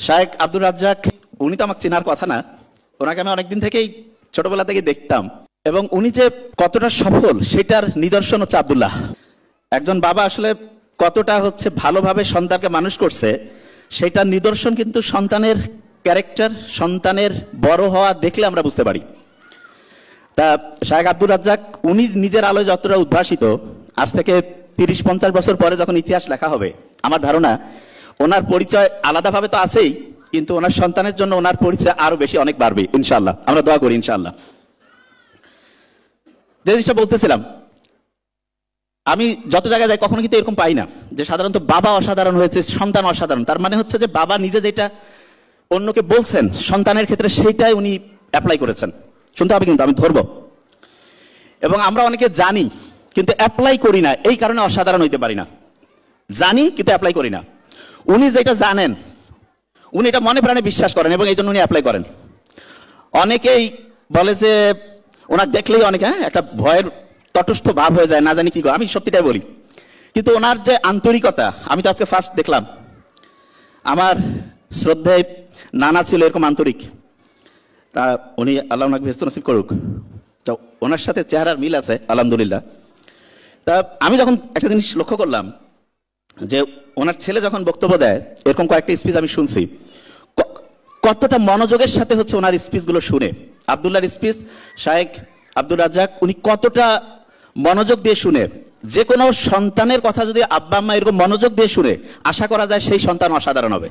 শায়েখ আব্দুর রাজ্জাক উনি তো আমাকে চেনার কথা না, ওনাকে আমি অনেকদিন থেকেই ছোটবেলা থেকে দেখতাম এবং উনি যে কতটা সফল সেটার নিদর্শন হচ্ছে আব্দুল্লাহ। একজন বাবা আসলে কতটা ভালোভাবে সন্তানকে মানুষ করছে সেটার নিদর্শন কিন্তু সন্তানের ক্যারেক্টার, সন্তানের বড় হওয়া দেখলে আমরা বুঝতে পারি। তা শায়েখ আব্দুর রাজ্জাক উনি নিজের আলোয় যতটা উদ্ভাসিত, আজ থেকে 30-50 বছর পরে যখন ইতিহাস লেখা হবে আমার ধারণা ওনার পরিচয় আলাদাভাবে তো আছেই, কিন্তু ওনার সন্তানের জন্য ওনার পরিচয় আরো বেশি অনেক বাড়বে ইনশাআল্লাহ। আমরা দোয়া করি ইনশাআল্লাহ। যে জিনিসটা বলতেছিলাম, আমি যত জায়গায় যাই কখনো কিন্তু এরকম পাই না যে সাধারণত বাবা অসাধারণ হয়েছে সন্তান অসাধারণ। তার মানে হচ্ছে যে বাবা নিজে যেটা অন্যকে বলছেন সন্তানের ক্ষেত্রে সেইটাই উনি অ্যাপ্লাই করেছেন। শুনতে হবে কিন্তু, আমি ধরবো। এবং আমরা অনেকে জানি কিন্তু অ্যাপ্লাই করি না, এই কারণে অসাধারণ হইতে পারি না। জানি কিন্তু অ্যাপ্লাই করি না। উনি যেটা জানেন উনি এটা মনে প্রাণে বিশ্বাস করেন এবং এই জন্য উনি অ্যাপ্লাই করেন। অনেকেই বলে যে ওনার দেখলেই অনেকে একটা ভয়ের তটস্থ ভাব হয়ে যায়, না জানি কি করে। আমি সত্যিটাই বলি, কিন্তু ওনার যে আন্তরিকতা, আমি তো আজকে ফার্স্ট দেখলাম। আমার শ্রদ্ধেয় নানা ছিল এরকম আন্তরিক, তা উনি আল্লাহ ওনাকে ব্যস্ত নসিব করুক। তো ওনার সাথে চেহারার মিল আছে আলহামদুলিল্লাহ। তা আমি যখন একটা জিনিস লক্ষ্য করলাম যে ওনার ছেলে যখন বক্তব্য দেয়, এরকম কয়েকটা স্পিচ আমি শুনছি, কতটা মনোযোগের সাথে ওনার স্পিচগুলো শুনে। আব্দুল্লাহর স্পিচ শায়েখ আব্দুর রাজ্জাক উনি কতটা মনোযোগ দিয়ে শুনে। যে কোনো সন্তানের কথা যদি আব্বা আম্মা এরকম মনোযোগ দিয়ে শুনে, আশা করা যায় সেই সন্তান অসাধারণ হবে।